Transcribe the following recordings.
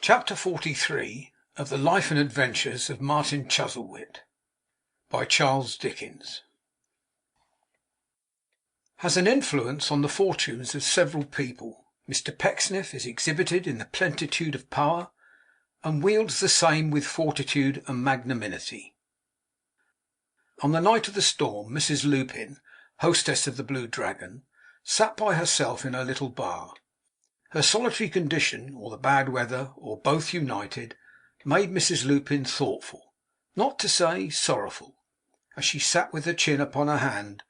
Chapter 43 of the Life and Adventures of Martin Chuzzlewit, by Charles Dickens. Has an influence on the fortunes of several people. Mr Pecksniff is exhibited in the plenitude of power, and wields the same with fortitude and magnanimity. On the night of the storm, Mrs Lupin, hostess of the Blue Dragon, sat by herself in her little bar. Her solitary condition, or the bad weather, or both united, made Mrs Lupin thoughtful, not to say sorrowful, as she sat with her chin upon her hand,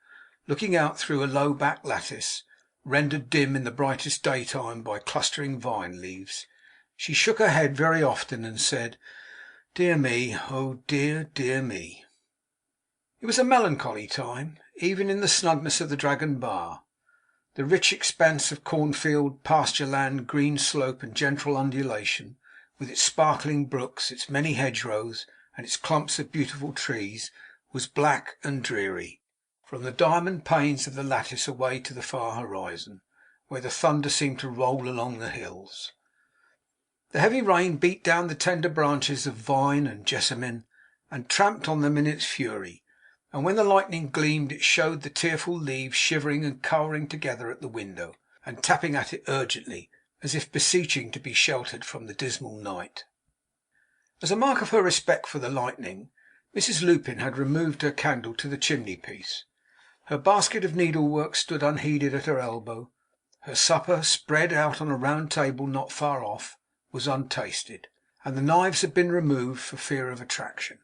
looking out through a low back lattice, rendered dim in the brightest daytime by clustering vine leaves. She shook her head very often, and said, "Dear me! oh dear, dear me!" It was a melancholy time, even in the snugness of the Dragon bar. The rich expanse of cornfield, pasture land, green slope, and gentle undulation, with its sparkling brooks, its many hedgerows, and its clumps of beautiful trees, was black and dreary, from the diamond panes of the lattice away to the far horizon, where the thunder seemed to roll along the hills. The heavy rain beat down the tender branches of vine and jessamine, and tramped on them in its fury, and when the lightning gleamed, it showed the tearful leaves shivering and cowering together at the window, and tapping at it urgently, as if beseeching to be sheltered from the dismal night. As a mark of her respect for the lightning, Mrs Lupin had removed her candle to the chimney piece. Her basket of needlework stood unheeded at her elbow. Her supper, spread out on a round table not far off, was untasted, and the knives had been removed for fear of attraction.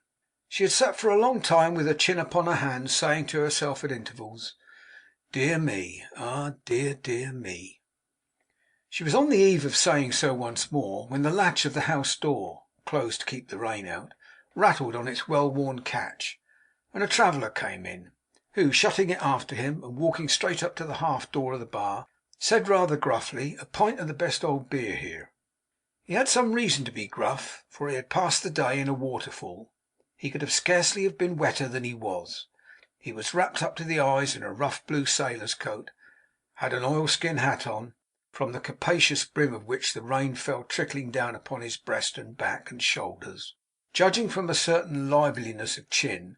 She had sat for a long time with her chin upon her hand, saying to herself at intervals, "Dear me! ah, dear, dear me!" She was on the eve of saying so once more, when the latch of the house door, closed to keep the rain out, rattled on its well worn catch, and a traveller came in, who, shutting it after him, and walking straight up to the half door of the bar, said rather gruffly, "A pint of the best old beer here." He had some reason to be gruff, for he had passed the day in a waterfall. He could scarcely have been wetter than he was. He was wrapped up to the eyes in a rough blue sailor's coat, had an oilskin hat on, from the capacious brim of which the rain fell trickling down upon his breast and back and shoulders. Judging from a certain liveliness of chin,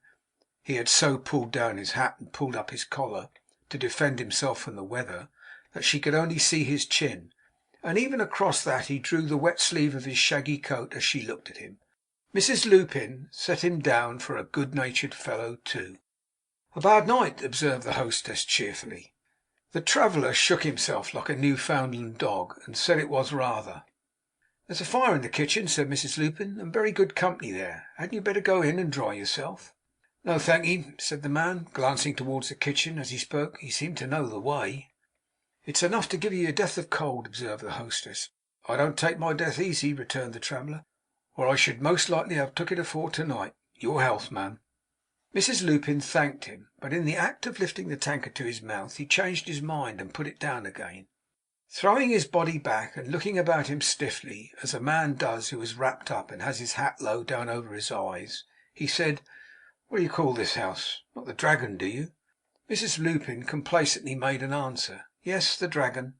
he had so pulled down his hat and pulled up his collar to defend himself from the weather, that she could only see his chin, and even across that he drew the wet sleeve of his shaggy coat as she looked at him. Mrs Lupin set him down for a good-natured fellow too. "A bad night," observed the hostess cheerfully. The traveller shook himself like a Newfoundland dog, and said it was rather. "There's a fire in the kitchen," said Mrs Lupin, "and very good company there. Hadn't you better go in and dry yourself?" "No, thank'ee," said the man, glancing towards the kitchen as he spoke. He seemed to know the way. "It's enough to give you your death of cold," observed the hostess. "I don't take my death easy," returned the traveller, "or I should most likely have took it afore to night. Your health, ma'am." Mrs Lupin thanked him, but in the act of lifting the tankard to his mouth, he changed his mind and put it down again. Throwing his body back, and looking about him stiffly, as a man does who is wrapped up and has his hat low down over his eyes, he said, "What do you call this house? Not the Dragon, do you?" Mrs Lupin complacently made an answer, "Yes, the Dragon."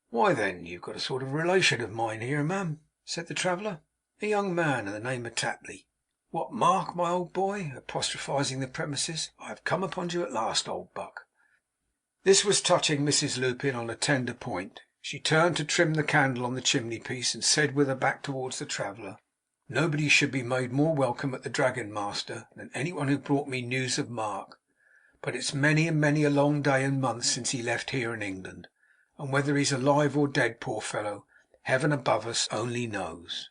"Why then, you've got a sort of relation of mine here, ma'am," said the traveller. "A young man of the name of Tapley." "What, Mark, my old boy?" apostrophising the premises. "I have come upon you at last, old buck." This was touching Mrs Lupin on a tender point. She turned to trim the candle on the chimney piece, and said with her back towards the traveller, "Nobody should be made more welcome at the Dragon, master, than any one who brought me news of Mark. But it's many and many a long day and month since he left here in England, and whether he's alive or dead, poor fellow, Heaven above us only knows."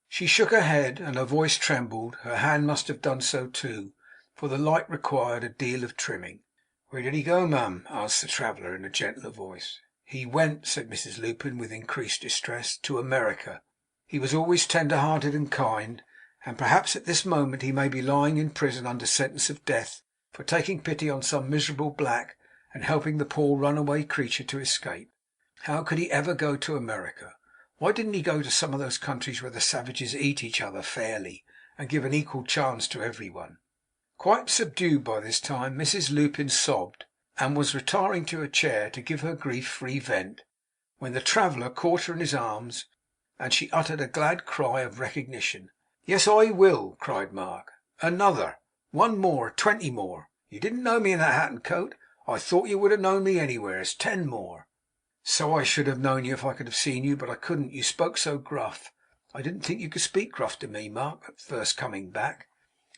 She shook her head, and her voice trembled. Her hand must have done so too, for the light required a deal of trimming. "Where did he go, ma'am?" asked the traveller in a gentler voice. "He went," said Mrs Lupin with increased distress, "to America. He was always tender hearted and kind, and perhaps at this moment he may be lying in prison under sentence of death for taking pity on some miserable black, and helping the poor runaway creature to escape. How could he ever go to America? Why didn't he go to some of those countries where the savages eat each other fairly, and give an equal chance to every one?" Quite subdued by this time, Mrs Lupin sobbed, and was retiring to a chair to give her grief free vent, when the traveller caught her in his arms, and she uttered a glad cry of recognition. 'Yes, I will!' cried Mark. 'Another! One more! 20 more! You didn't know me in that hat and coat. I thought you would have known me anywheres. 10 more!' 'So I should have known you if I could have seen you, but I couldn't. You spoke so gruff. I didn't think you could speak gruff to me, Mark, at first coming back.'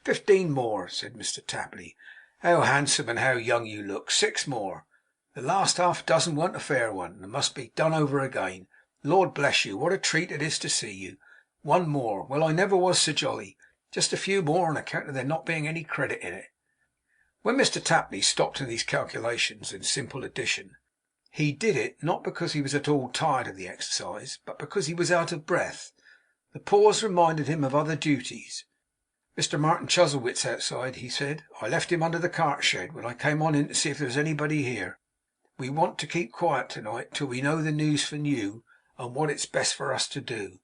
15 more!' said Mr Tapley. 'How handsome and how young you look! 6 more! The last half dozen weren't a fair one, and must be done over again. Lord bless you, what a treat it is to see you! 1 more! Well, I never was so jolly. Just a few more, on account of there not being any credit in it.' When Mr Tapley stopped in these calculations in simple addition, he did it, not because he was at all tired of the exercise, but because he was out of breath. The pause reminded him of other duties. 'Mr Martin Chuzzlewit's outside,' he said. 'I left him under the cart shed when I came on in to see if there was anybody here. We want to keep quiet tonight, till we know the news from you, and what it's best for us to do.'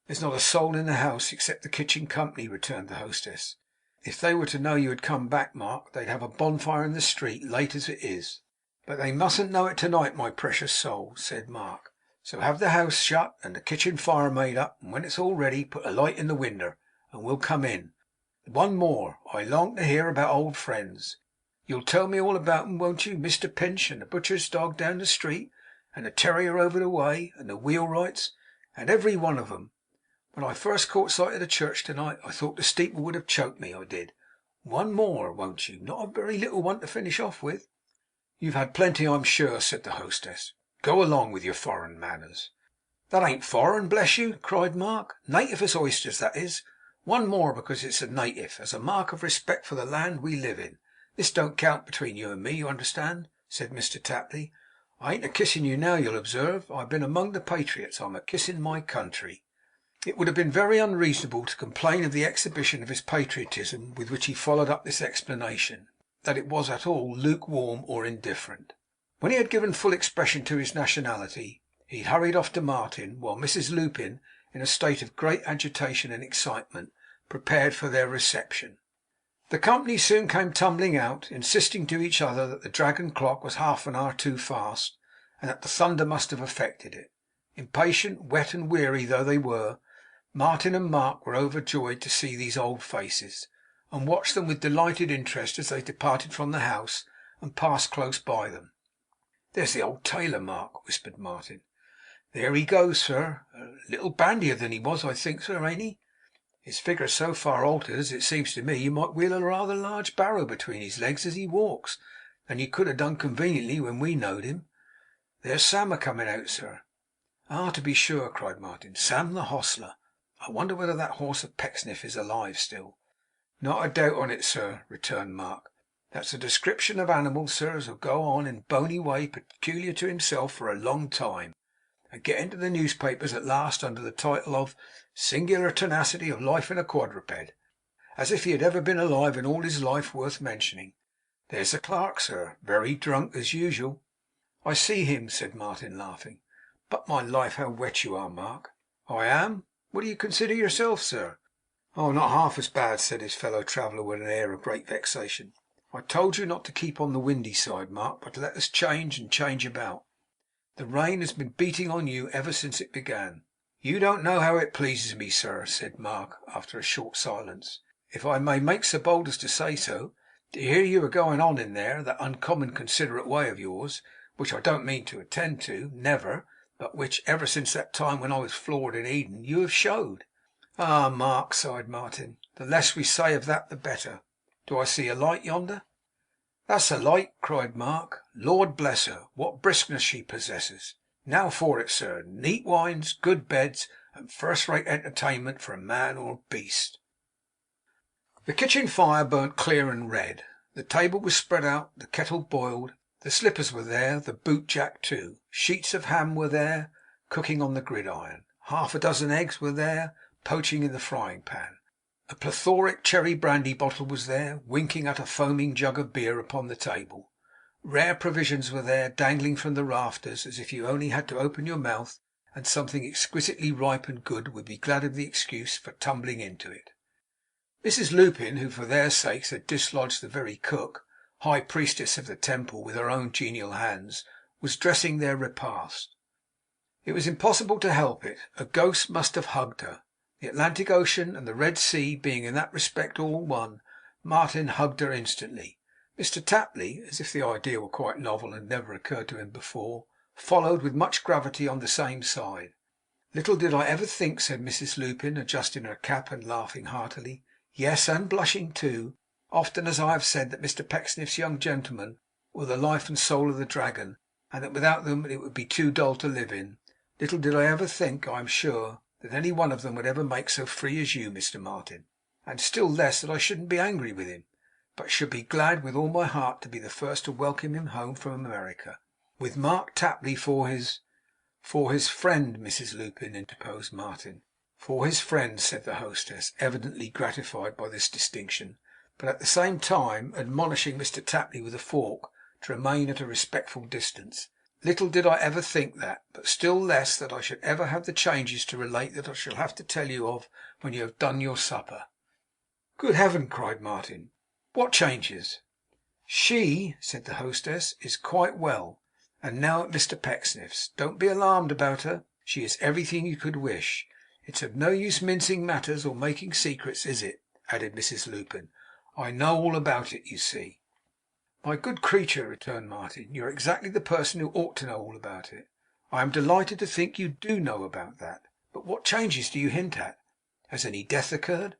'There's not a soul in the house, except the kitchen company,' returned the hostess. 'If they were to know you had come back, Mark, they'd have a bonfire in the street, late as it is.' 'But they mustn't know it tonight, my precious soul,' said Mark. 'So have the house shut, and the kitchen fire made up, and when it's all ready, put a light in the winder, and we'll come in. One more. I long to hear about old friends. You'll tell me all about 'em, won't you? Mr Pinch, and the butcher's dog down the street, and the terrier over the way, and the wheelwrights, and every one of 'em. When I first caught sight of the church tonight, I thought the steeple would have choked me, I did. One more, won't you? Not a very little one to finish off with.' 'You've had plenty, I'm sure,' said the hostess. 'Go along with your foreign manners.' 'That ain't foreign, bless you!' cried Mark. 'Native as oysters, that is. One more, because it's a native, as a mark of respect for the land we live in. This don't count between you and me, you understand,' said Mr Tapley. 'I ain't a kissing you now, you'll observe. I've been among the patriots. I'm a kissing my country.' It would have been very unreasonable to complain of the exhibition of his patriotism with which he followed up this explanation, that it was at all lukewarm or indifferent. When he had given full expression to his nationality, he hurried off to Martin, while Mrs Lupin, in a state of great agitation and excitement, prepared for their reception. The company soon came tumbling out, insisting to each other that the Dragon clock was half an hour too fast, and that the thunder must have affected it. Impatient, wet, and weary though they were, Martin and Mark were overjoyed to see these old faces, and watched them with delighted interest as they departed from the house and passed close by them. 'There's the old tailor, Mark,' whispered Martin. 'There he goes, sir. A little bandier than he was, I think, sir, ain't he? His figure's so far altered as it seems to me you might wheel a rather large barrow between his legs as he walks, than you could have done conveniently when we knowed him. There's Sam a coming out, sir.' 'Ah, to be sure!' cried Martin. 'Sam the hostler. I wonder whether that horse of Pecksniff is alive still.' 'Not a doubt on it, sir,' returned Mark. 'That's a description of animals, sir, as'll go on in bony way peculiar to himself for a long time, and get into the newspapers at last under the title of "Singular Tenacity of Life in a Quadruped," as if he had ever been alive in all his life worth mentioning. There's the clerk, sir, very drunk as usual.' 'I see him,' said Martin, laughing. 'But my life, how wet you are, Mark!' 'I am! What do you consider yourself, sir?' 'Oh, not half as bad,' said his fellow traveller with an air of great vexation. 'I told you not to keep on the windy side, Mark, but to let us change and change about. The rain has been beating on you ever since it began.' 'You don't know how it pleases me, sir,' said Mark, after a short silence, 'if I may make so bold as to say so, to hear you a going on in there, that uncommon considerate way of yours, which I don't mean to attend to, never, but which, ever since that time when I was floored in Eden, you have showed.' 'Ah, Mark!' sighed Martin. 'The less we say of that the better. Do I see a light yonder?' 'That's a light!' cried Mark. 'Lord bless her, what briskness she possesses! Now for it, sir. Neat wines, good beds, and first rate entertainment for man or beast.' The kitchen fire burnt clear and red. The table was spread out, the kettle boiled, the slippers were there, the boot jack too. Sheets of ham were there, cooking on the gridiron. Half a dozen eggs were there, poaching in the frying pan. A plethoric cherry brandy bottle was there, winking at a foaming jug of beer upon the table. Rare provisions were there, dangling from the rafters, as if you only had to open your mouth, and something exquisitely ripe and good would be glad of the excuse for tumbling into it. Mrs Lupin, who for their sakes had dislodged the very cook, high priestess of the temple, with her own genial hands, was dressing their repast. It was impossible to help it. A ghost must have hugged her. The Atlantic Ocean and the Red Sea being in that respect all one, Martin hugged her instantly. Mr Tapley, as if the idea were quite novel and had never occurred to him before, followed with much gravity on the same side. Little did I ever think, said Mrs Lupin, adjusting her cap and laughing heartily, yes, and blushing too, often as I have said that Mr Pecksniff's young gentlemen were the life and soul of the Dragon, and that without them it would be too dull to live in. Little did I ever think, I am sure, that any one of them would ever make so free as you, Mr Martin, and still less that I shouldn't be angry with him, but should be glad with all my heart to be the first to welcome him home from America, with Mark Tapley for his friend, Mrs Lupin,' interposed Martin. 'For his friend,' said the hostess, evidently gratified by this distinction, but at the same time admonishing Mr Tapley with a fork to remain at a respectful distance. 'Little did I ever think that, but still less that I should ever have the changes to relate that I shall have to tell you of when you have done your supper.' 'Good Heaven!' cried Martin. 'What changes?' 'She,' said the hostess, 'is quite well, and now at Mr Pecksniff's. Don't be alarmed about her. She is everything you could wish. It's of no use mincing matters or making secrets, is it?' added Mrs Lupin. 'I know all about it, you see.' 'My good creature,' returned Martin, 'you are exactly the person who ought to know all about it. I am delighted to think you do know about that. But what changes do you hint at? Has any death occurred?'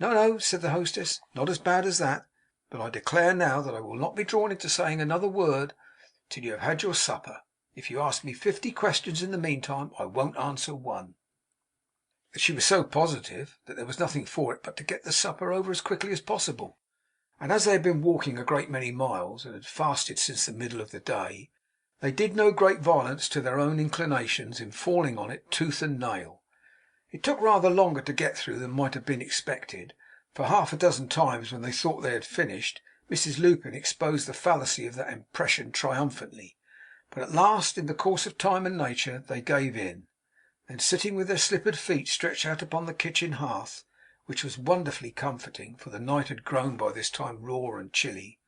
'No, no,' said the hostess, 'not as bad as that. But I declare now that I will not be drawn into saying another word till you have had your supper. If you ask me 50 questions in the meantime, I won't answer one.' She was so positive that there was nothing for it but to get the supper over as quickly as possible; and as they had been walking a great many miles, and had fasted since the middle of the day, they did no great violence to their own inclinations in falling on it tooth and nail. It took rather longer to get through than might have been expected, for half a dozen times when they thought they had finished, Mrs Lupin exposed the fallacy of that impression triumphantly. But at last, in the course of time and nature, they gave in; and sitting with their slippered feet stretched out upon the kitchen hearth, which was wonderfully comforting, for the night had grown by this time raw and chilly,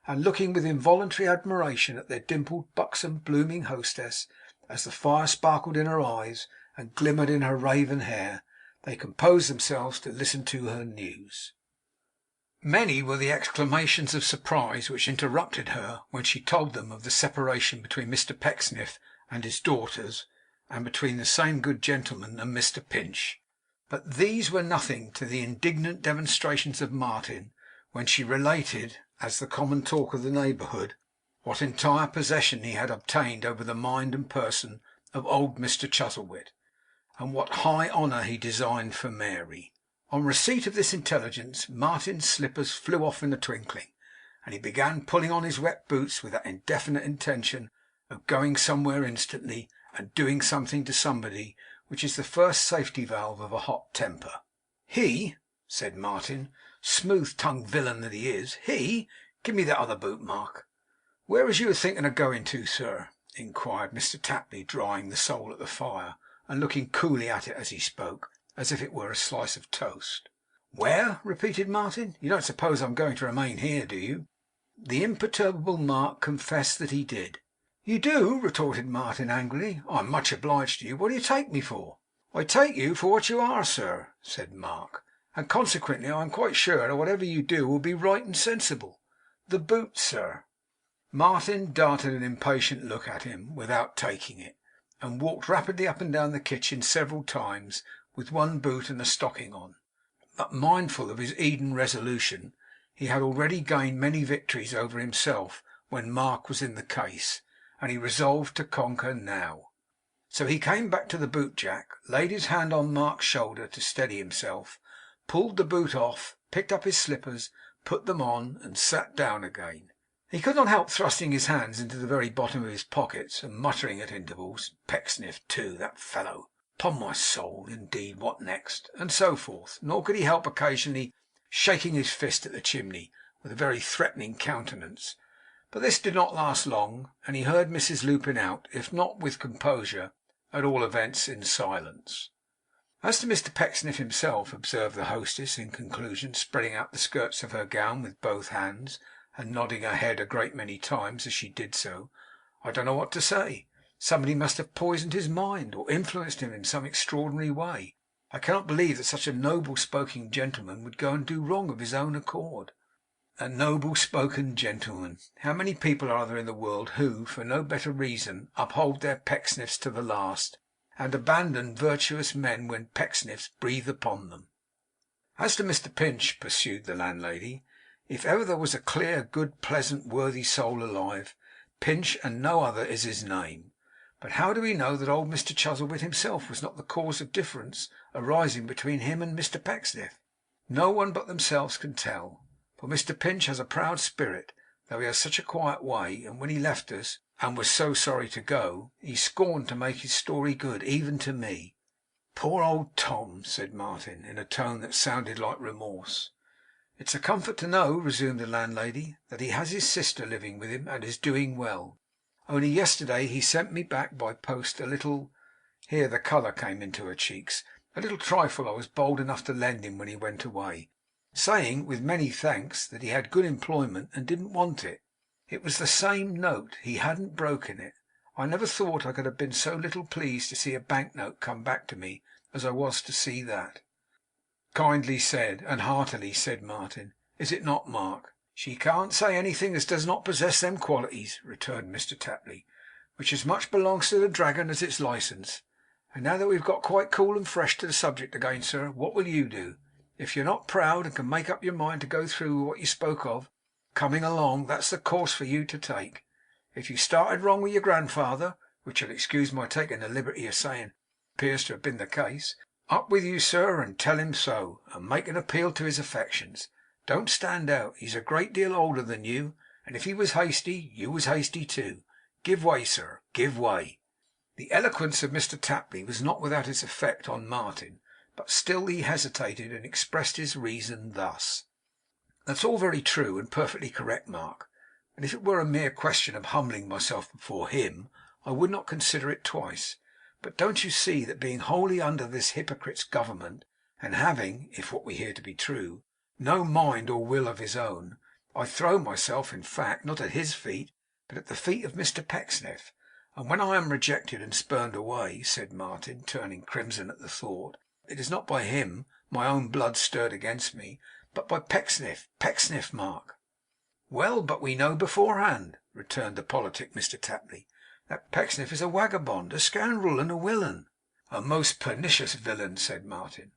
and looking with involuntary admiration at their dimpled, buxom, blooming hostess, as the fire sparkled in her eyes and glimmered in her raven hair, they composed themselves to listen to her news. Many were the exclamations of surprise which interrupted her when she told them of the separation between Mr Pecksniff and his daughters, and between the same good gentleman and Mr Pinch. But these were nothing to the indignant demonstrations of Martin when she related, as the common talk of the neighbourhood, what entire possession he had obtained over the mind and person of old Mr Chuzzlewit, and what high honour he designed for Mary. On receipt of this intelligence, Martin's slippers flew off in a twinkling, and he began pulling on his wet boots with that indefinite intention of going somewhere instantly, and doing something to somebody, which is the first safety valve of a hot temper. 'He!' said Martin, smooth tongued villain that he is. 'He! Give me that other boot, Mark.' 'Where was you a thinking of going to, sir?' inquired Mr Tapley, drying the sole at the fire, and looking coolly at it as he spoke, as if it were a slice of toast. 'Where?' repeated Martin. 'You don't suppose I am going to remain here, do you?' The imperturbable Mark confessed that he did. 'You do!' retorted Martin angrily. 'I am much obliged to you. What do you take me for?' 'I take you for what you are, sir,' said Mark, 'and consequently I am quite sure that whatever you do will be right and sensible. The boot, sir.' Martin darted an impatient look at him, without taking it, and walked rapidly up and down the kitchen several times, with one boot and a stocking on. But mindful of his Eden resolution, he had already gained many victories over himself when Mark was in the case, and he resolved to conquer now. So he came back to the boot jack, laid his hand on Mark's shoulder to steady himself, pulled the boot off, picked up his slippers, put them on, and sat down again. He could not help thrusting his hands into the very bottom of his pockets, and muttering at intervals, 'Pecksniff too, that fellow! 'Pon my soul, indeed, what next?' and so forth. Nor could he help occasionally shaking his fist at the chimney, with a very threatening countenance. But this did not last long, and he heard Mrs Lupin out, if not with composure, at all events in silence. 'As to Mr Pecksniff himself,' observed the hostess in conclusion, spreading out the skirts of her gown with both hands, and nodding her head a great many times as she did so, 'I don't know what to say. Somebody must have poisoned his mind, or influenced him in some extraordinary way. I cannot believe that such a noble spoken gentleman would go and do wrong of his own accord. A noble spoken gentleman! How many people are there in the world who, for no better reason, uphold their Pecksniffs to the last, and abandon virtuous men when Pecksniffs breathe upon them! As to Mr Pinch, pursued the landlady, if ever there was a clear, good, pleasant, worthy soul alive, Pinch and no other is his name. But how do we know that old Mr Chuzzlewit himself was not the cause of difference arising between him and Mr Pecksniff? No one but themselves can tell. For Mr Pinch has a proud spirit, though he has such a quiet way; and when he left us, and was so sorry to go, he scorned to make his story good, even to me.' 'Poor old Tom!' said Martin, in a tone that sounded like remorse. 'It's a comfort to know,' resumed the landlady, 'that he has his sister living with him, and is doing well. Only yesterday he sent me back by post a little,' here the colour came into her cheeks, 'a little trifle I was bold enough to lend him when he went away, saying, with many thanks, that he had good employment and didn't want it. It was the same note. He hadn't broken it. I never thought I could have been so little pleased to see a bank note come back to me as I was to see that.' 'Kindly said, and heartily,' said Martin. 'Is it not, Mark?' 'She can't say anything as does not possess them qualities,' returned Mr Tapley, 'which as much belongs to the Dragon as its licence. And now that we've got quite cool and fresh to the subject again, sir, what will you do? If you're not proud, and can make up your mind to go through with what you spoke of coming along, that's the course for you to take. If you started wrong with your grandfather, which you'll excuse my taking the liberty of saying appears to have been the case, up with you, sir, and tell him so, and make an appeal to his affections. Don't stand out. He's a great deal older than you, and if he was hasty, you was hasty too. Give way, sir, give way.' The eloquence of Mr Tapley was not without its effect on Martin, but still he hesitated, and expressed his reason thus: 'That's all very true, and perfectly correct, Mark; and if it were a mere question of humbling myself before him, I would not consider it twice. But don't you see that being wholly under this hypocrite's government, and having, if what we hear to be true, no mind or will of his own, I throw myself, in fact, not at his feet, but at the feet of Mr Pecksniff. And when I am rejected and spurned away,' said Martin, turning crimson at the thought, 'it is not by him my own blood stirred against me, but by Pecksniff. Pecksniff, Mark.' 'Well, but we know beforehand,' returned the politic Mr Tapley, 'that Pecksniff is a vagabond, a scoundrel, and a villain.' 'A most pernicious villain,' said Martin.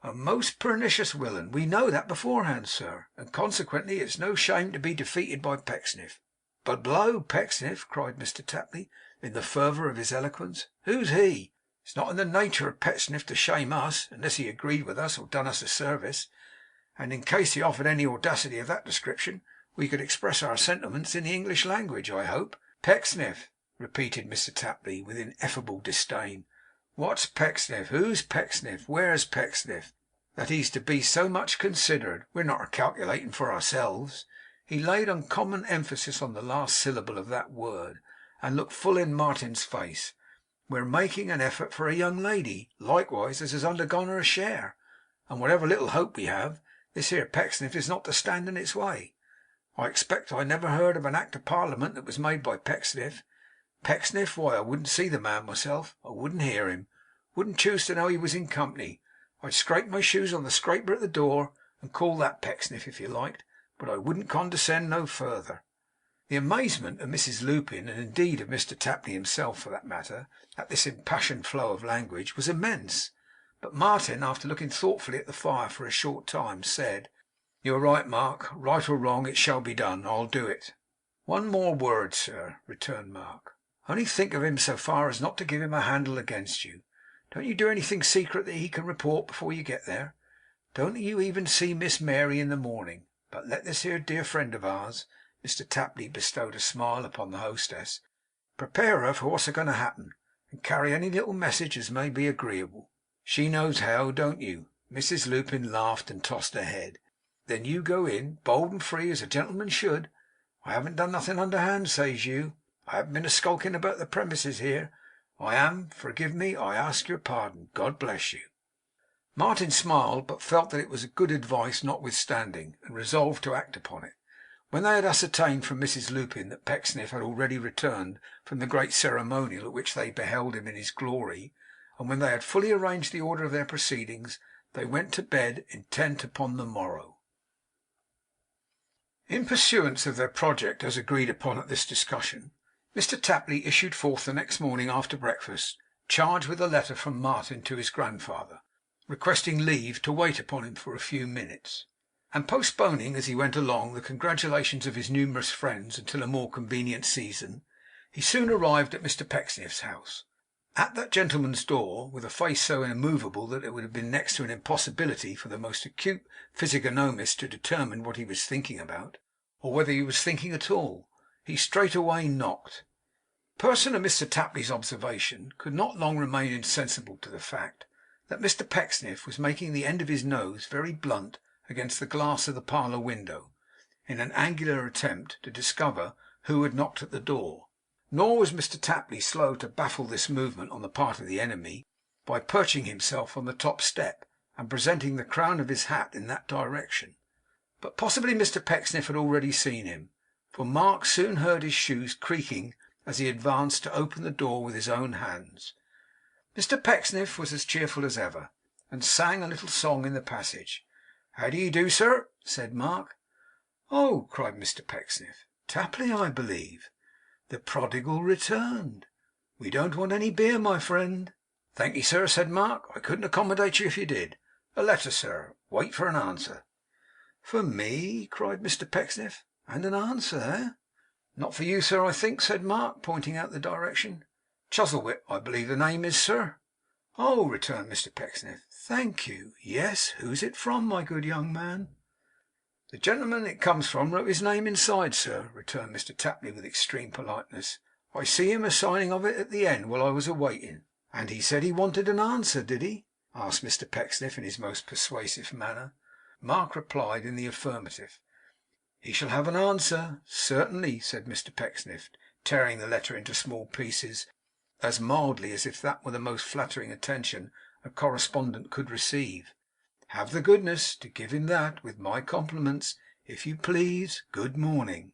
'A most pernicious villain. We know that beforehand, sir, and consequently it's no shame to be defeated by Pecksniff.' 'But blow Pecksniff!' cried Mr Tapley, in the fervour of his eloquence. 'Who's he? It's not in the nature of Pecksniff to shame us, unless he agreed with us or done us a service. And in case he offered any audacity of that description, we could express our sentiments in the English language, I hope.' 'Pecksniff!' repeated Mr Tapley, with ineffable disdain. 'What's Pecksniff? Who's Pecksniff? Where's Pecksniff, that he's to be so much considered? We're not a calculating for ourselves.' He laid uncommon emphasis on the last syllable of that word, and looked full in Martin's face. 'We're making an effort for a young lady, likewise, as has undergone her share; and whatever little hope we have, this here Pecksniff is not to stand in its way. I expect I never heard of an Act of Parliament that was made by Pecksniff. Pecksniff! Why, I wouldn't see the man myself. I wouldn't hear him. Wouldn't choose to know he was in company. I'd scrape my shoes on the scraper at the door, and call that Pecksniff if you liked, but I wouldn't condescend no further.' The amazement of Mrs Lupin, and indeed of Mr Tapley himself for that matter, at this impassioned flow of language, was immense. But Martin, after looking thoughtfully at the fire for a short time, said: 'You are right, Mark. Right or wrong, it shall be done. I'll do it.' 'One more word, sir,' returned Mark. 'Only think of him so far as not to give him a handle against you. Don't you do anything secret that he can report before you get there. Don't you even see Miss Mary in the morning, but let this here dear friend of ours,' Mr Tapley bestowed a smile upon the hostess, 'prepare her for what's a going to happen, and carry any little message as may be agreeable. She knows how, don't you?' Mrs Lupin laughed and tossed her head. 'Then you go in, bold and free, as a gentleman should. I haven't done nothing underhand, says you. I haven't been a skulking about the premises here. I am. Forgive me. I ask your pardon. God bless you.' Martin smiled, but felt that it was good advice notwithstanding, and resolved to act upon it. When they had ascertained from Mrs Lupin that Pecksniff had already returned from the great ceremonial at which they beheld him in his glory, and when they had fully arranged the order of their proceedings, they went to bed, intent upon the morrow. In pursuance of their project as agreed upon at this discussion, Mr Tapley issued forth the next morning after breakfast, charged with a letter from Martin to his grandfather, requesting leave to wait upon him for a few minutes, and postponing as he went along the congratulations of his numerous friends until a more convenient season. He soon arrived at Mr Pecksniff's house. At that gentleman's door, with a face so immovable that it would have been next to an impossibility for the most acute physiognomist to determine what he was thinking about, or whether he was thinking at all, he straightway knocked. A person of Mr Tapley's observation could not long remain insensible to the fact that Mr Pecksniff was making the end of his nose very blunt against the glass of the parlour window, in an angular attempt to discover who had knocked at the door. Nor was Mr Tapley slow to baffle this movement on the part of the enemy, by perching himself on the top step, and presenting the crown of his hat in that direction. But possibly Mr Pecksniff had already seen him, for Mark soon heard his shoes creaking as he advanced to open the door with his own hands. Mr Pecksniff was as cheerful as ever, and sang a little song in the passage. 'How do you do, sir?' said Mark. 'Oh!' cried Mr Pecksniff. 'Tapley, I believe. The prodigal returned. We don't want any beer, my friend.' 'Thank'ee, sir,' said Mark. 'I couldn't accommodate you if you did. A letter, sir. Wait for an answer.' 'For me?' cried Mr Pecksniff. 'And an answer, eh?' 'Not for you, sir, I think,' said Mark, pointing out the direction. 'Chuzzlewit, I believe the name is, sir.' 'Oh!' returned Mr Pecksniff. 'Thank you. Yes. Who's it from, my good young man?' 'The gentleman it comes from wrote his name inside, sir,' returned Mr Tapley with extreme politeness. 'I see him a signing of it at the end while I was a waiting.' 'And he said he wanted an answer, did he?' asked Mr Pecksniff in his most persuasive manner. Mark replied in the affirmative. 'He shall have an answer, certainly,' said Mr Pecksniff, tearing the letter into small pieces, as mildly as if that were the most flattering attention a correspondent could receive. 'Have the goodness to give him that, with my compliments, if you please. Good morning.'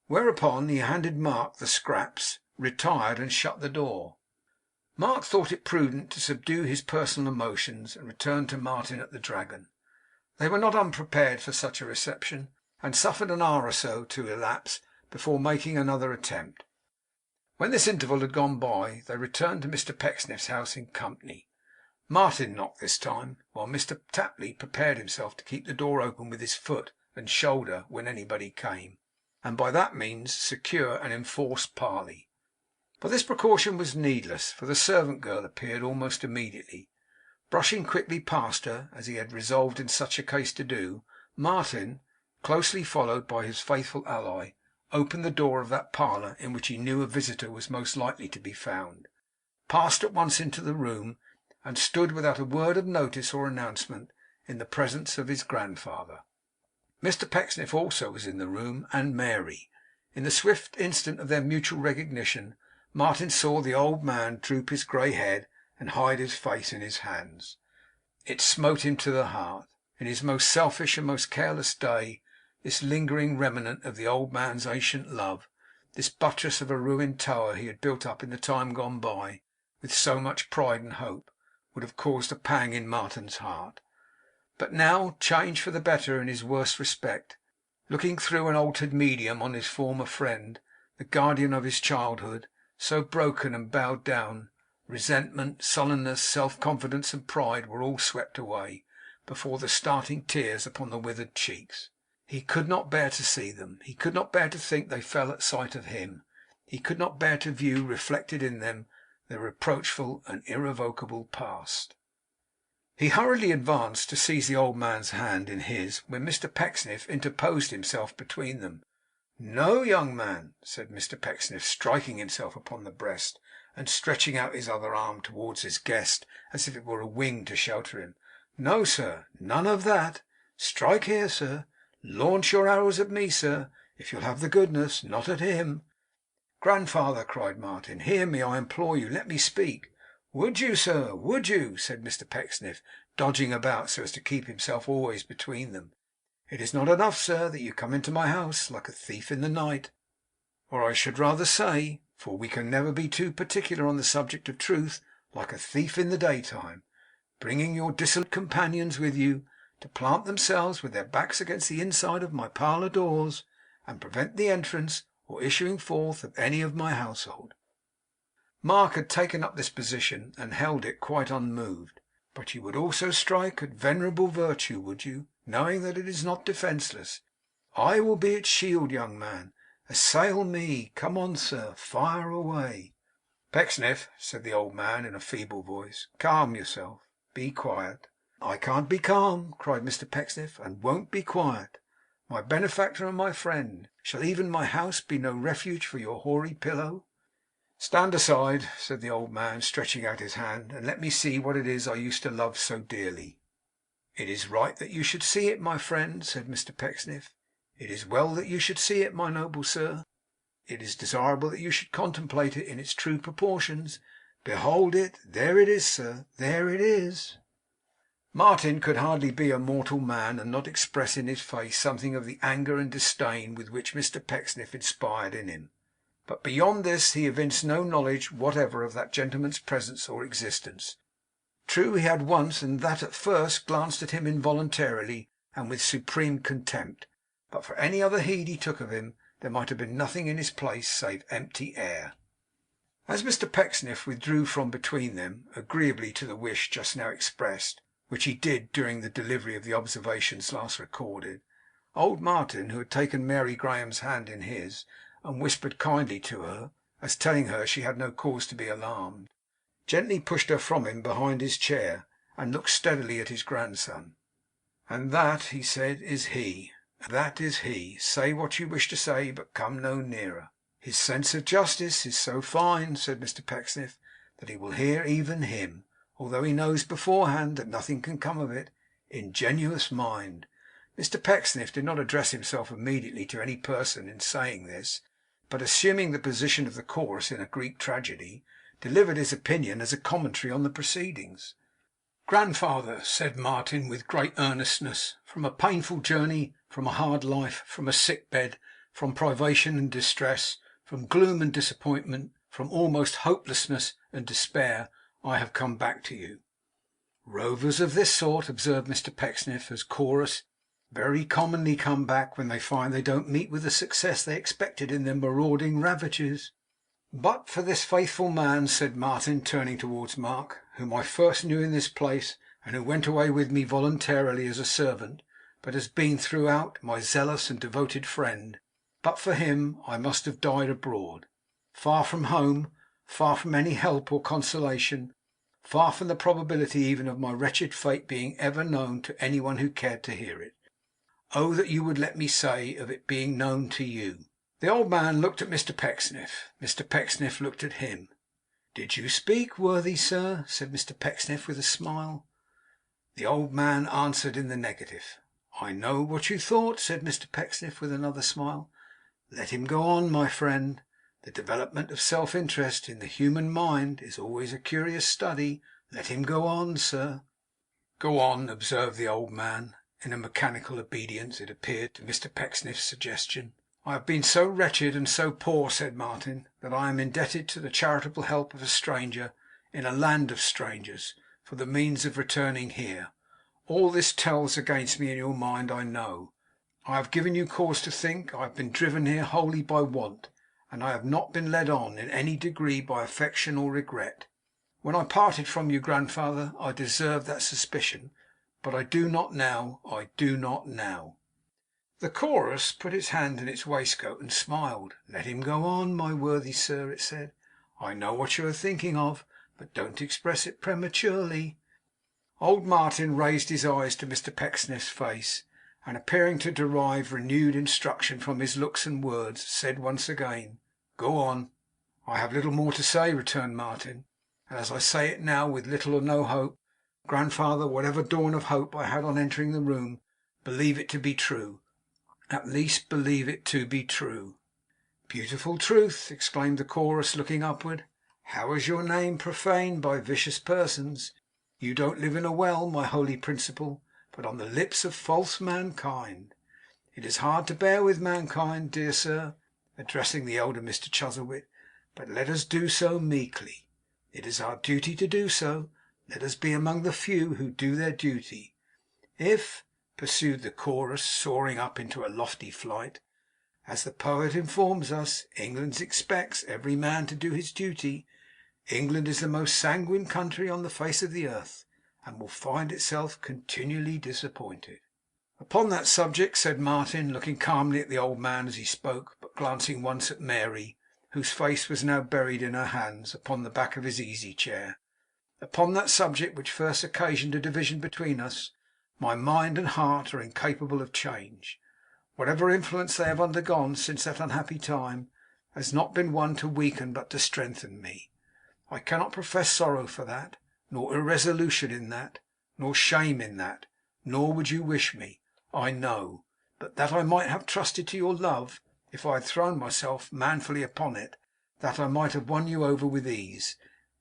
Whereupon he handed Mark the scraps, retired, and shut the door. Mark thought it prudent to subdue his personal emotions, and return to Martin at the Dragon. They were not unprepared for such a reception, and suffered an hour or so to elapse before making another attempt. When this interval had gone by, they returned to Mr Pecksniff's house in company. Martin knocked this time, while Mr Tapley prepared himself to keep the door open with his foot and shoulder when anybody came, and by that means secure an enforced parley. But this precaution was needless, for the servant girl appeared almost immediately. Brushing quickly past her, as he had resolved in such a case to do, Martin, closely followed by his faithful ally, opened the door of that parlour in which he knew a visitor was most likely to be found, passed at once into the room, and stood without a word of notice or announcement in the presence of his grandfather. Mr Pecksniff also was in the room, and Mary. In the swift instant of their mutual recognition, Martin saw the old man droop his grey head and hide his face in his hands. It smote him to the heart. In his most selfish and most careless day, this lingering remnant of the old man's ancient love, this buttress of a ruined tower he had built up in the time gone by with so much pride and hope, would have caused a pang in Martin's heart. But now, changed for the better in his worst respect, looking through an altered medium on his former friend, the guardian of his childhood, so broken and bowed down, resentment, sullenness, self-confidence, and pride were all swept away before the starting tears upon the withered cheeks. He could not bear to see them. He could not bear to think they fell at sight of him. He could not bear to view reflected in them the reproachful and irrevocable past. He hurriedly advanced to seize the old man's hand in his, when Mr Pecksniff interposed himself between them. 'No, young man,' said Mr Pecksniff, striking himself upon the breast, and stretching out his other arm towards his guest as if it were a wing to shelter him. 'No, sir. None of that. Strike here, sir. Launch your arrows at me, sir, if you'll have the goodness. Not at him.' 'Grandfather,' cried Martin, 'hear me, I implore you. Let me speak.' 'Would you, sir? Would you?' said Mr Pecksniff, dodging about so as to keep himself always between them. It is not enough, sir, that you come into my house like a thief in the night, or I should rather say, for we can never be too particular on the subject of truth, like a thief in the daytime, bringing your dissolute companions with you, to plant themselves with their backs against the inside of my parlour doors, and prevent the entrance or issuing forth of any of my household.' Mark had taken up this position, and held it quite unmoved. 'But you would also strike at venerable virtue, would you, knowing that it is not defenceless? I will be its shield, young man. Assail me. Come on, sir. Fire away.' 'Pecksniff,' said the old man in a feeble voice, 'calm yourself. Be quiet.' 'I can't be calm,' cried Mr Pecksniff, 'and won't be quiet. My benefactor and my friend, shall even my house be no refuge for your hoary pillow?' 'Stand aside,' said the old man, stretching out his hand, 'and let me see what it is I used to love so dearly.' 'It is right that you should see it, my friend,' said Mr Pecksniff. 'It is well that you should see it, my noble sir. It is desirable that you should contemplate it in its true proportions. Behold it! There it is, sir. There it is!' Martin could hardly be a mortal man, and not express in his face something of the anger and disdain with which Mr Pecksniff inspired in him. But beyond this he evinced no knowledge whatever of that gentleman's presence or existence. True, he had once, and that at first, glanced at him involuntarily and with supreme contempt; but for any other heed he took of him, there might have been nothing in his place save empty air. As Mr Pecksniff withdrew from between them, agreeably to the wish just now expressed, which he did during the delivery of the observations last recorded, old Martin, who had taken Mary Graham's hand in his, and whispered kindly to her, as telling her she had no cause to be alarmed, gently pushed her from him behind his chair, and looked steadily at his grandson. 'And that,' he said, 'is he. That is he. Say what you wish to say, but come no nearer. His sense of justice is so fine,' said Mr Pecksniff, 'that he will hear even him, although he knows beforehand that nothing can come of it. Ingenuous mind!' Mr Pecksniff did not address himself immediately to any person in saying this, but assuming the position of the chorus in a Greek tragedy, delivered his opinion as a commentary on the proceedings. 'Grandfather,' said Martin with great earnestness, 'from a painful journey, from a hard life, from a sick bed, from privation and distress, from gloom and disappointment, from almost hopelessness and despair, I have come back to you.' 'Rovers of this sort,' observed Mr Pecksniff, as chorus, 'very commonly come back when they find they don't meet with the success they expected in their marauding ravages. But for this faithful man,' said Martin, turning towards Mark, 'whom I first knew in this place, and who went away with me voluntarily as a servant, but has been throughout my zealous and devoted friend, but for him I must have died abroad, far from home, far from any help or consolation, far from the probability even of my wretched fate being ever known to any one who cared to hear it. Oh, that you would let me say, of it being known to you!' The old man looked at Mr Pecksniff. Mr Pecksniff looked at him. 'Did you speak, worthy sir?' said Mr Pecksniff with a smile. The old man answered in the negative. 'I know what you thought,' said Mr Pecksniff with another smile. 'Let him go on, my friend. The development of self-interest in the human mind is always a curious study. Let him go on, sir.' 'Go on,' observed the old man, in a mechanical obedience, it appeared, to Mr Pecksniff's suggestion. 'I have been so wretched and so poor,' said Martin, 'that I am indebted to the charitable help of a stranger, in a land of strangers, for the means of returning here. All this tells against me in your mind, I know. I have given you cause to think I have been driven here wholly by want, and I have not been led on in any degree by affection or regret. When I parted from you, grandfather, I deserved that suspicion, but I do not now. I do not now.' The chorus put its hand in its waistcoat and smiled. 'Let him go on, my worthy sir,' it said. 'I know what you are thinking of, but don't express it prematurely.' Old Martin raised his eyes to Mr Pecksniff's face, and appearing to derive renewed instruction from his looks and words, said once again, 'Go on.' 'I have little more to say,' returned Martin, 'and as I say it now with little or no hope, grandfather, whatever dawn of hope I had on entering the room, believe it to be true. At least believe it to be true.' 'Beautiful truth!' exclaimed the chorus, looking upward. 'How is your name profaned by vicious persons! You don't live in a well, my holy principal, but on the lips of false mankind. It is hard to bear with mankind, dear sir,' addressing the elder Mr Chuzzlewit, 'but let us do so meekly. It is our duty to do so. Let us be among the few who do their duty. If,' pursued the chorus, soaring up into a lofty flight, 'as the poet informs us, England expects every man to do his duty, England is the most sanguine country on the face of the earth, and will find itself continually disappointed.' 'Upon that subject,' said Martin, looking calmly at the old man as he spoke, but glancing once at Mary, whose face was now buried in her hands upon the back of his easy chair, 'upon that subject which first occasioned a division between us, my mind and heart are incapable of change. Whatever influence they have undergone since that unhappy time, has not been one to weaken but to strengthen me. I cannot profess sorrow for that, nor irresolution in that, nor shame in that, nor would you wish me, I know, but that I might have trusted to your love, if I had thrown myself manfully upon it, that I might have won you over with ease.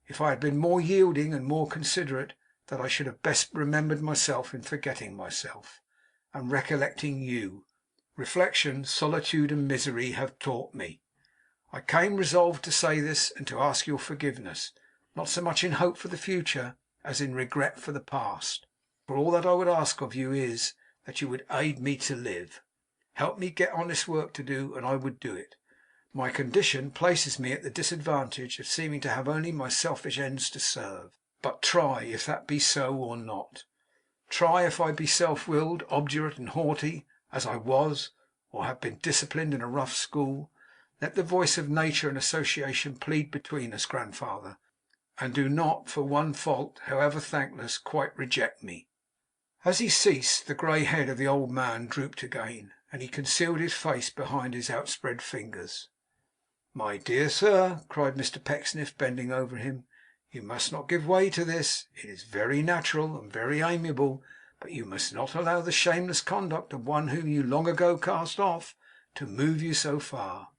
If I had been more yielding and more considerate, that I should have best remembered myself in forgetting myself, and recollecting you. Reflection, solitude, and misery have taught me. I came resolved to say this, and to ask your forgiveness, not so much in hope for the future, as in regret for the past. For all that I would ask of you is, that you would aid me to live. Help me get honest work to do, and I would do it. My condition places me at the disadvantage of seeming to have only my selfish ends to serve. But try if that be so or not. Try if I be self-willed, obdurate, and haughty, as I was, or have been disciplined in a rough school. Let the voice of nature and association plead between us, grandfather, and do not, for one fault, however thankless, quite reject me.' As he ceased, the grey head of the old man drooped again, and he concealed his face behind his outspread fingers. 'My dear sir,' cried Mr Pecksniff, bending over him, 'you must not give way to this. It is very natural and very amiable, but you must not allow the shameless conduct of one whom you long ago cast off, to move you so far.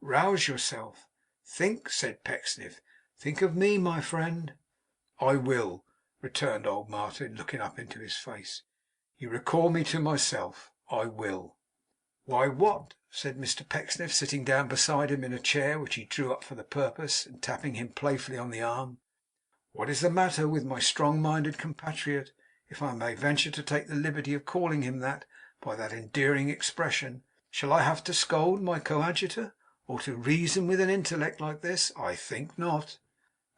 Rouse yourself. Think,' said Pecksniff. 'Think of me, my friend.' 'I will,' returned old Martin, looking up into his face. 'You recall me to myself. I will.' 'Why, what?' said Mr Pecksniff, sitting down beside him in a chair which he drew up for the purpose, and tapping him playfully on the arm. 'What is the matter with my strong-minded compatriot, if I may venture to take the liberty of calling him that, by that endearing expression? Shall I have to scold my coadjutor, or to reason with an intellect like this? I think not.'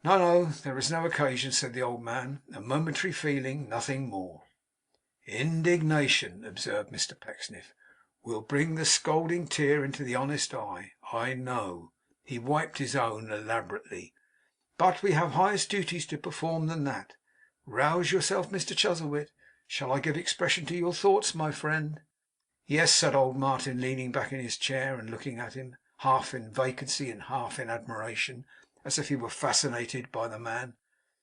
'No, no, there is no occasion,' said the old man. 'A momentary feeling, nothing more.' 'Indignation,' observed Mr Pecksniff, 'will bring the scalding tear into the honest eye, I know.' He wiped his own elaborately. 'But we have highest duties to perform than that. Rouse yourself, Mr Chuzzlewit. Shall I give expression to your thoughts, my friend?' 'Yes,' said old Martin, leaning back in his chair, and looking at him, half in vacancy and half in admiration, as if he were fascinated by the man.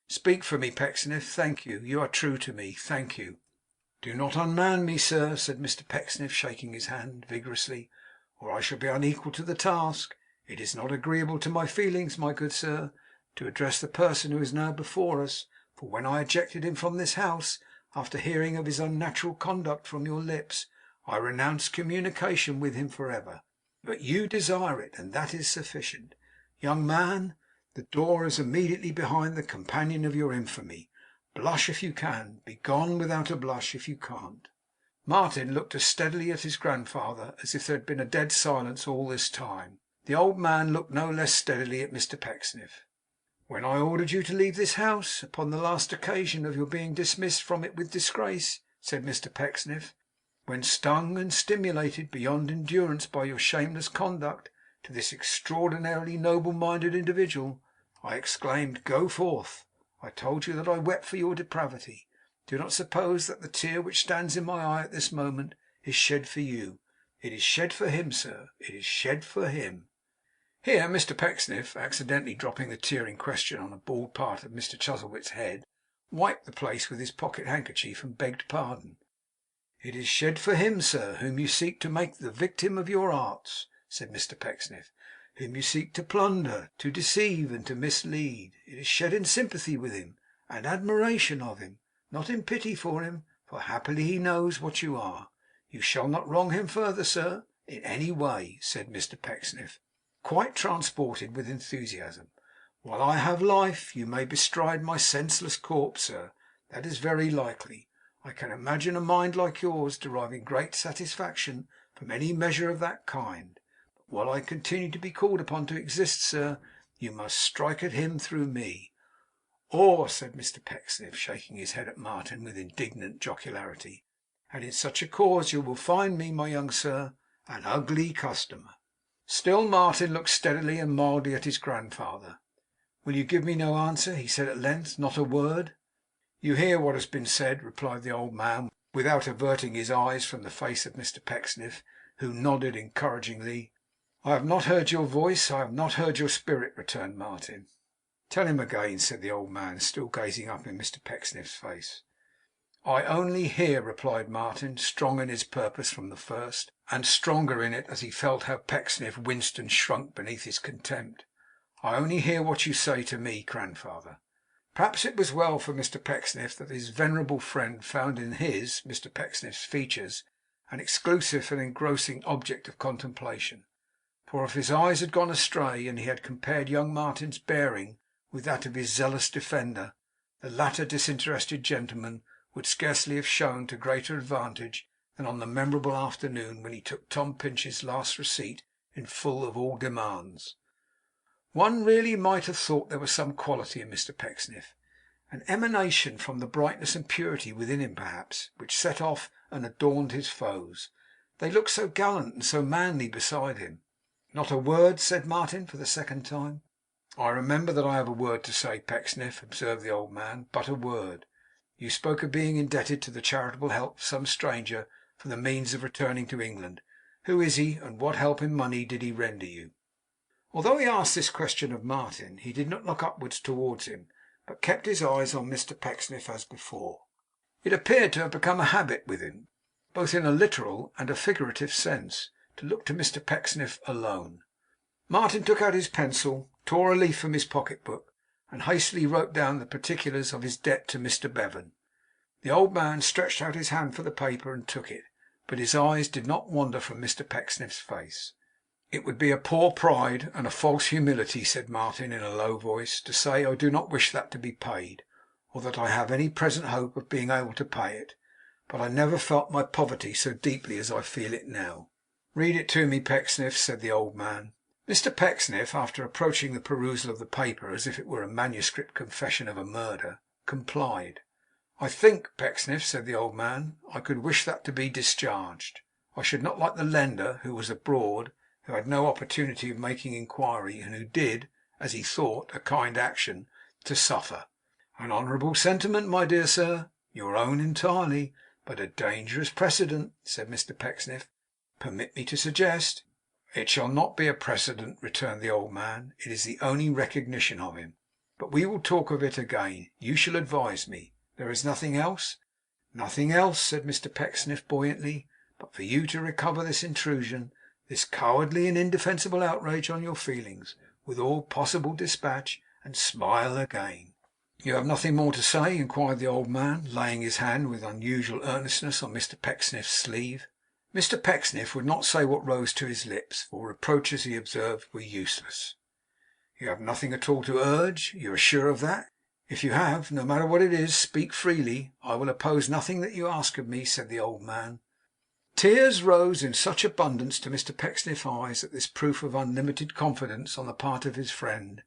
'Speak for me, Pecksniff. Thank you. You are true to me. Thank you.' 'Do not unman me, sir,' said Mr Pecksniff, shaking his hand vigorously, 'or I shall be unequal to the task. It is not agreeable to my feelings, my good sir, to address the person who is now before us; for when I ejected him from this house, after hearing of his unnatural conduct from your lips, I renounced communication with him for ever. But you desire it, and that is sufficient. Young man, the door is immediately behind the companion of your infamy. Blush if you can. Begone without a blush if you can't.' Martin looked as steadily at his grandfather as if there had been a dead silence all this time. The old man looked no less steadily at Mr Pecksniff. 'When I ordered you to leave this house, upon the last occasion of your being dismissed from it with disgrace,' said Mr Pecksniff, 'when stung and stimulated beyond endurance by your shameless conduct to this extraordinarily noble-minded individual, I exclaimed, "Go forth!" I told you that I wept for your depravity. Do not suppose that the tear which stands in my eye at this moment is shed for you. It is shed for him, sir. It is shed for him.' Here Mr Pecksniff, accidentally dropping the tear in question on a bald part of Mr Chuzzlewit's head, wiped the place with his pocket handkerchief, and begged pardon. 'It is shed for him, sir, whom you seek to make the victim of your arts,' said Mr Pecksniff, 'whom you seek to plunder, to deceive, and to mislead. It is shed in sympathy with him, and admiration of him; not in pity for him, for happily he knows what you are. You shall not wrong him further, sir, in any way,' said Mr Pecksniff, quite transported with enthusiasm. 'While I have life, you may bestride my senseless corpse, sir. That is very likely. I can imagine a mind like yours deriving great satisfaction from any measure of that kind. But while I continue to be called upon to exist, sir, you must strike at him through me.' 'Or,' said Mr Pecksniff, shaking his head at Martin with indignant jocularity, 'and in such a cause you will find me, my young sir, an ugly customer.' Still Martin looked steadily and mildly at his grandfather. 'Will you give me no answer?' he said at length. 'Not a word?' 'You hear what has been said,' replied the old man, without averting his eyes from the face of Mr Pecksniff, who nodded encouragingly. 'I have not heard your voice. I have not heard your spirit,' returned Martin. 'Tell him again,' said the old man, still gazing up in Mr Pecksniff's face. 'I only hear,' replied Martin, strong in his purpose from the first, and stronger in it as he felt how Pecksniff winced and shrunk beneath his contempt. 'I only hear what you say to me, grandfather.' Perhaps it was well for Mr Pecksniff that his venerable friend found in his, Mr Pecksniff's, features an exclusive and engrossing object of contemplation; for if his eyes had gone astray, and he had compared young Martin's bearing with that of his zealous defender, the latter disinterested gentleman would scarcely have shown to greater advantage than on the memorable afternoon when he took Tom Pinch's last receipt in full of all demands. One really might have thought there was some quality in Mr Pecksniff, an emanation from the brightness and purity within him perhaps, which set off and adorned his foes. They looked so gallant and so manly beside him. 'Not a word?' said Martin for the second time. 'I remember that I have a word to say, Pecksniff,' observed the old man. 'But a word. You spoke of being indebted to the charitable help of some stranger for the means of returning to England. Who is he, and what help in money did he render you?' Although he asked this question of Martin, he did not look upwards towards him, but kept his eyes on Mr Pecksniff as before. It appeared to have become a habit with him, both in a literal and a figurative sense, to look to Mr Pecksniff alone. Martin took out his pencil, tore a leaf from his pocket book, and hastily wrote down the particulars of his debt to Mr Bevan. The old man stretched out his hand for the paper and took it, but his eyes did not wander from Mr Pecksniff's face. 'It would be a poor pride and a false humility,' said Martin in a low voice, 'to say I do not wish that to be paid, or that I have any present hope of being able to pay it. But I never felt my poverty so deeply as I feel it now.' 'Read it to me, Pecksniff,' said the old man. Mr Pecksniff, after approaching the perusal of the paper as if it were a manuscript confession of a murder, complied. 'I think, Pecksniff,' said the old man, 'I could wish that to be discharged. I should not like the lender, who was abroad, who had no opportunity of making inquiry, and who did, as he thought, a kind action, to suffer.' 'An honourable sentiment, my dear sir. Your own entirely. But a dangerous precedent,' said Mr Pecksniff. 'Permit me to suggest ' 'It shall not be a precedent,' returned the old man. 'It is the only recognition of him. But we will talk of it again. You shall advise me. There is nothing else?' 'Nothing else,' said Mr Pecksniff buoyantly, 'but for you to recover this intrusion, this cowardly and indefensible outrage on your feelings, with all possible dispatch, and smile again.' 'You have nothing more to say?' inquired the old man, laying his hand with unusual earnestness on Mr Pecksniff's sleeve. Mr Pecksniff would not say what rose to his lips, for reproaches, he observed, were useless. 'You have nothing at all to urge? You are sure of that? If you have, no matter what it is, speak freely. I will oppose nothing that you ask of me,' said the old man. Tears rose in such abundance to Mr Pecksniff's eyes at this proof of unlimited confidence on the part of his friend,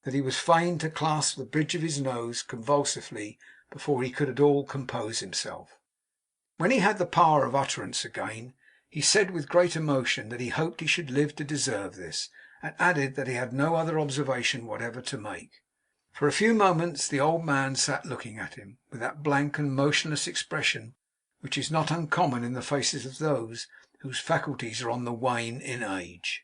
that he was fain to clasp the bridge of his nose convulsively before he could at all compose himself. When he had the power of utterance again, he said with great emotion that he hoped he should live to deserve this, and added that he had no other observation whatever to make. For a few moments the old man sat looking at him, with that blank and motionless expression which is not uncommon in the faces of those whose faculties are on the wane in age.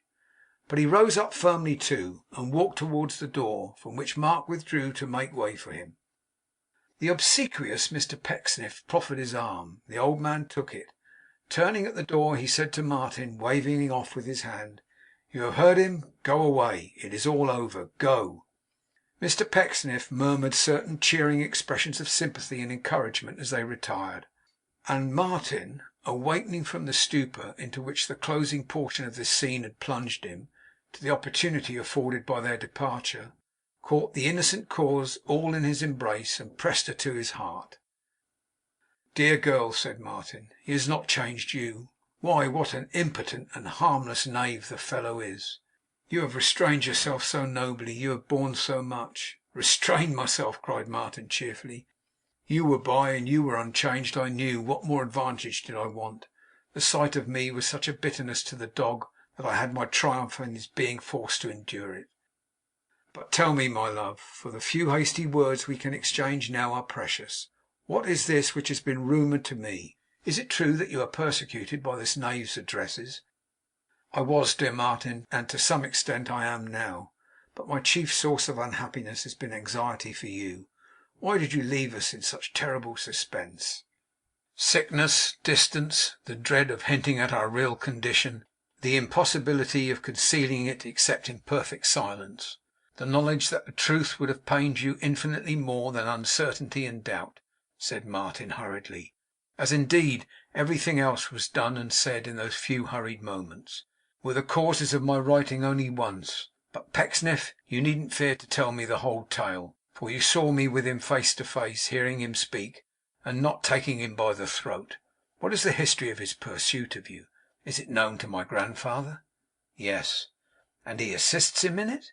But he rose up firmly too, and walked towards the door, from which Mark withdrew to make way for him. The obsequious Mr Pecksniff proffered his arm. The old man took it. Turning at the door, he said to Martin, waving him off with his hand, 'You have heard him. Go away. It is all over. Go.' Mr Pecksniff murmured certain cheering expressions of sympathy and encouragement as they retired, And Martin, awakening from the stupor into which the closing portion of this scene had plunged him, to the opportunity afforded by their departure, caught the innocent cause all in his embrace, and pressed her to his heart. 'Dear girl,' said Martin, 'he has not changed you. Why, what an impotent and harmless knave the fellow is! You have restrained yourself so nobly, you have borne so much.' 'Restrained myself!' cried Martin cheerfully. 'You were by, and you were unchanged, I knew. What more advantage did I want? The sight of me was such a bitterness to the dog, that I had my triumph in his being forced to endure it. But tell me, my love, for the few hasty words we can exchange now are precious, what is this which has been rumoured to me? Is it true that you are persecuted by this knave's addresses?' 'I was, dear Martin, and to some extent I am now. But my chief source of unhappiness has been anxiety for you. Why did you leave us in such terrible suspense?' 'Sickness, distance, the dread of hinting at our real condition, the impossibility of concealing it except in perfect silence, the knowledge that the truth would have pained you infinitely more than uncertainty and doubt,' said Martin hurriedly, as indeed everything else was done and said in those few hurried moments, 'were the causes of my writing only once. But, Pecksniff, you needn't fear to tell me the whole tale, for you saw me with him face to face, hearing him speak, and not taking him by the throat. What is the history of his pursuit of you? Is it known to my grandfather?' 'Yes.' 'And he assists him in it?'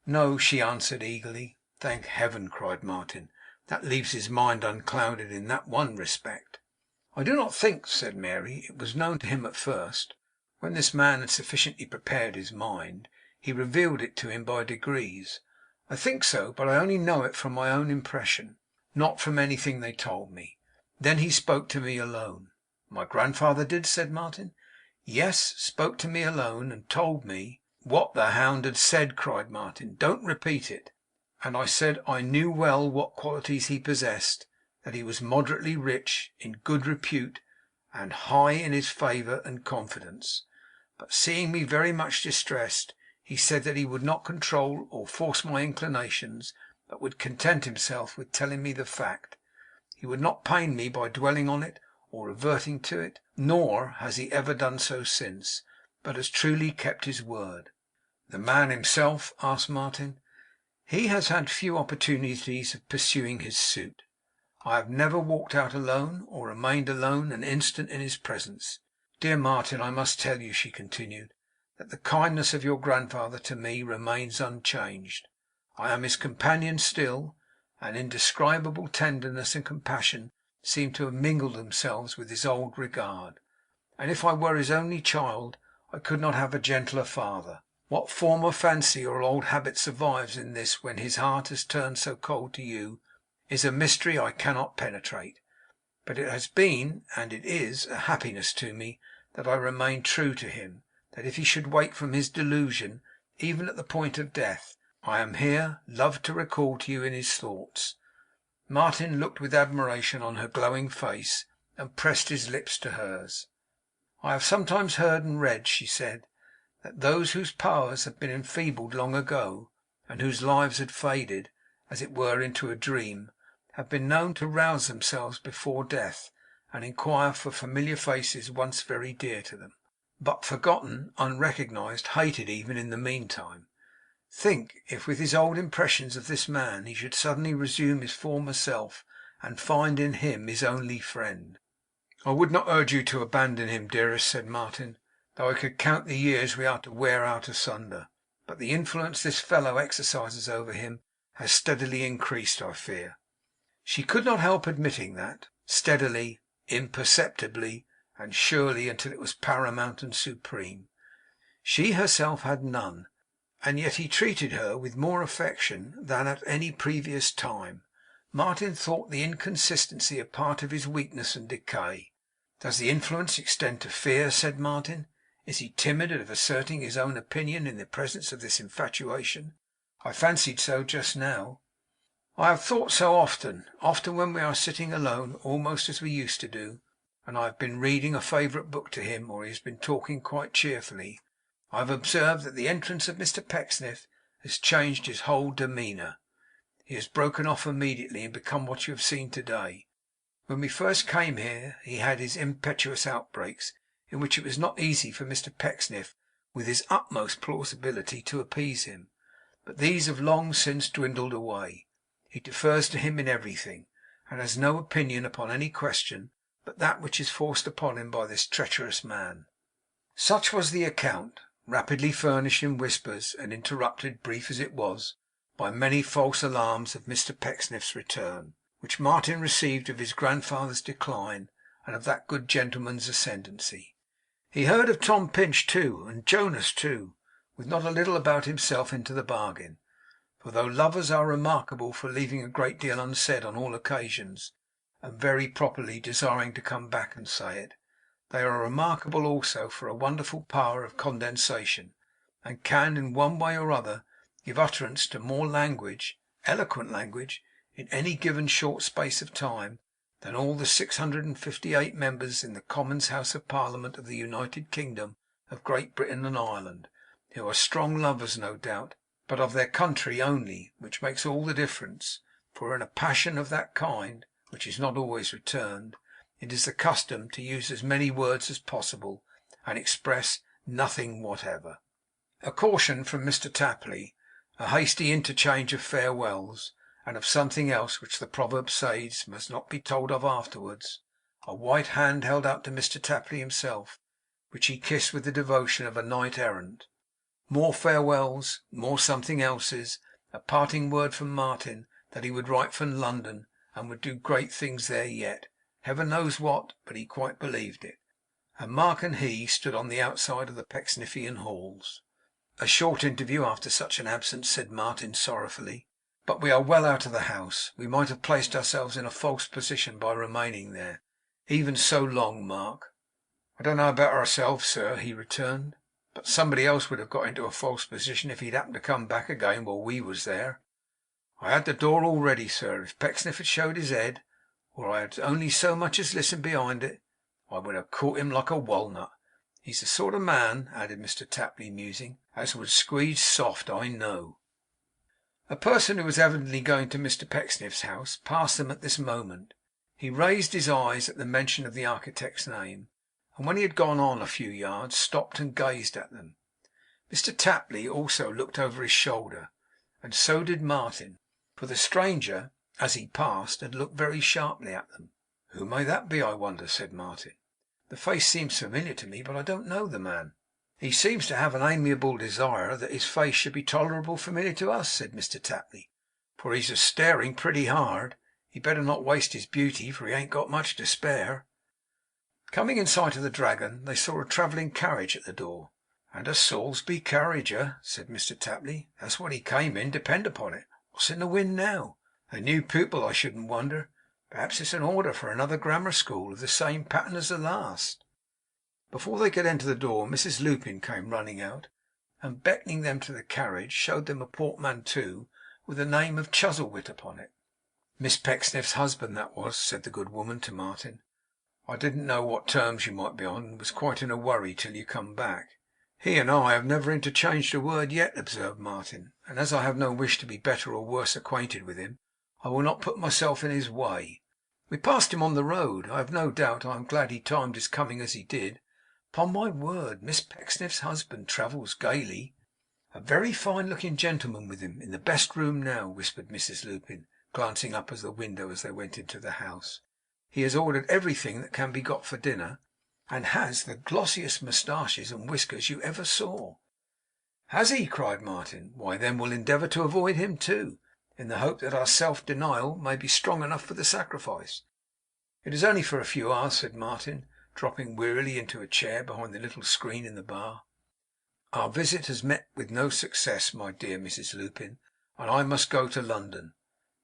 'No,' she answered eagerly. 'Thank Heaven!' cried Martin. 'That leaves his mind unclouded in that one respect.' 'I do not think,' said Mary, 'it was known to him at first. When this man had sufficiently prepared his mind, he revealed it to him by degrees. I think so, but I only know it from my own impression, not from anything they told me. Then he spoke to me alone.' 'My grandfather did?' said Martin. 'Yes, spoke to me alone, and told me ' 'What the hound had said!' cried Martin. 'Don't repeat it.' 'And I said I knew well what qualities he possessed; that he was moderately rich, in good repute, and high in his favour and confidence. But seeing me very much distressed, he said that he would not control or force my inclinations, but would content himself with telling me the fact. He would not pain me by dwelling on it, or reverting to it, nor has he ever done so since, but has truly kept his word.' 'The man himself?' asked Martin. 'He has had few opportunities of pursuing his suit. I have never walked out alone, or remained alone an instant in his presence. Dear Martin, I must tell you,' she continued, 'that the kindness of your grandfather to me remains unchanged. I am his companion still; and indescribable tenderness and compassion seem to have mingled themselves with his old regard. And if I were his only child, I could not have a gentler father. What former fancy or old habit survives in this when his heart has turned so cold to you, is a mystery I cannot penetrate. But it has been, and it is, a happiness to me that I remain true to him; that if he should wake from his delusion, even at the point of death, I am here, love to recall to you in his thoughts.' Martin looked with admiration on her glowing face, and pressed his lips to hers. 'I have sometimes heard and read,' she said, 'that those whose powers had been enfeebled long ago, and whose lives had faded, as it were, into a dream, have been known to rouse themselves before death, and inquire for familiar faces once very dear to them, but forgotten, unrecognized, hated even in the meantime. Think, if with his old impressions of this man he should suddenly resume his former self, and find in him his only friend.' 'I would not urge you to abandon him, dearest,' said Martin, 'though I could count the years we are to wear out asunder. But the influence this fellow exercises over him has steadily increased, I fear.' She could not help admitting that. Steadily, imperceptibly, and surely, until it was paramount and supreme. She herself had none, and yet he treated her with more affection than at any previous time. Martin thought the inconsistency a part of his weakness and decay. 'Does the influence extend to fear?' said Martin. 'Is he timid of asserting his own opinion in the presence of this infatuation? I fancied so just now.' 'I have thought so often when we are sitting alone, almost as we used to do, and I have been reading a favourite book to him, or he has been talking quite cheerfully. I have observed that the entrance of Mr Pecksniff has changed his whole demeanour. He has broken off immediately, and become what you have seen to day. When we first came here, he had his impetuous outbreaks, in which it was not easy for Mr Pecksniff, with his utmost plausibility, to appease him. But these have long since dwindled away. He defers to him in everything, and has no opinion upon any question but that which is forced upon him by this treacherous man.' Such was the account, rapidly furnished in whispers, and interrupted, brief as it was, by many false alarms of Mr Pecksniff's return, which Martin received of his grandfather's decline, and of that good gentleman's ascendancy. He heard of Tom Pinch too, and Jonas too, with not a little about himself into the bargain. For though lovers are remarkable for leaving a great deal unsaid on all occasions, and very properly desiring to come back and say it, they are remarkable also for a wonderful power of condensation, and can, in one way or other, give utterance to more language, eloquent language, in any given short space of time, than all the 658 members in the Commons House of Parliament of the United Kingdom of Great Britain and Ireland, who are strong lovers, no doubt, but of their country only, which makes all the difference; for in a passion of that kind, which is not always returned, it is the custom to use as many words as possible, and express nothing whatever. A caution from Mr Tapley, a hasty interchange of farewells, and of something else which the proverb says must not be told of afterwards; a white hand held out to Mr Tapley himself, which he kissed with the devotion of a knight errant; more farewells, more something else's; a parting word from Martin that he would write from London, and would do great things there yet, Heaven knows what, but he quite believed it; and Mark and he stood on the outside of the Pecksniffian halls. 'A short interview after such an absence,' said Martin sorrowfully. 'But we are well out of the house. We might have placed ourselves in a false position by remaining there, even so long, Mark.' 'I don't know about ourselves, sir,' he returned, 'but somebody else would have got into a false position if he'd happened to come back again while we was there. I had the door all ready, sir. If Pecksniff had showed his head, or I had only so much as listened behind it, I would have caught him like a walnut. He's the sort of man,' added Mr Tapley, musing, 'as would squeeze soft, I know.' A person who was evidently going to Mr Pecksniff's house passed them at this moment. He raised his eyes at the mention of the architect's name, and when he had gone on a few yards, stopped and gazed at them. Mr Tapley also looked over his shoulder, and so did Martin; for the stranger, as he passed, had looked very sharply at them. 'Who may that be, I wonder?' said Martin. 'The face seems familiar to me, but I don't know the man.' 'He seems to have an amiable desire that his face should be tolerable familiar to us,' said Mr Tapley, 'for he's a staring pretty hard. He'd better not waste his beauty, for he ain't got much to spare.' Coming in sight of the Dragon, they saw a travelling carriage at the door. 'And a Salisbury carriage, said Mr Tapley. 'That's what he came in, depend upon it. What's in the wind now? A new pupil, I shouldn't wonder. Perhaps it's an order for another grammar school, of the same pattern as the last.' Before they could enter the door, Mrs Lupin came running out, and beckoning them to the carriage, showed them a portmanteau with the name of Chuzzlewit upon it. 'Miss Pecksniff's husband, that was,' said the good woman to Martin. 'I didn't know what terms you might be on, and was quite in a worry till you come back.' 'He and I have never interchanged a word yet,' observed Martin, 'and as I have no wish to be better or worse acquainted with him, I will not put myself in his way. We passed him on the road. I have no doubt I am glad he timed his coming as he did. Upon my word, Miss Pecksniff's husband travels gaily.' 'A very fine looking gentleman with him, in the best room now,' whispered Mrs Lupin, glancing up at the window as they went into the house. 'He has ordered everything that can be got for dinner, and has the glossiest moustaches and whiskers you ever saw.' 'Has he?' cried Martin. 'Why, then we'll endeavour to avoid him too, in the hope that our self denial may be strong enough for the sacrifice.' 'It is only for a few hours,' said Martin, dropping wearily into a chair behind the little screen in the bar. 'Our visit has met with no success, my dear Mrs Lupin, and I must go to London.'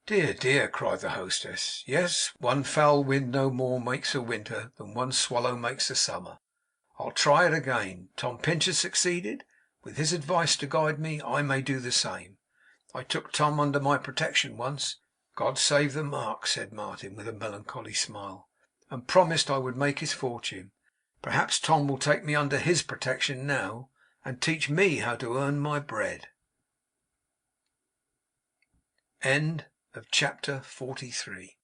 'Dear, dear!' cried the hostess. 'Yes, one foul wind no more makes a winter than one swallow makes a summer. I'll try it again. Tom Pinch has succeeded. With his advice to guide me, I may do the same. I took Tom under my protection once, God save the mark,' said Martin with a melancholy smile, 'and promised I would make his fortune. Perhaps Tom will take me under HIS protection now, and teach me how to earn my bread. Chapter 43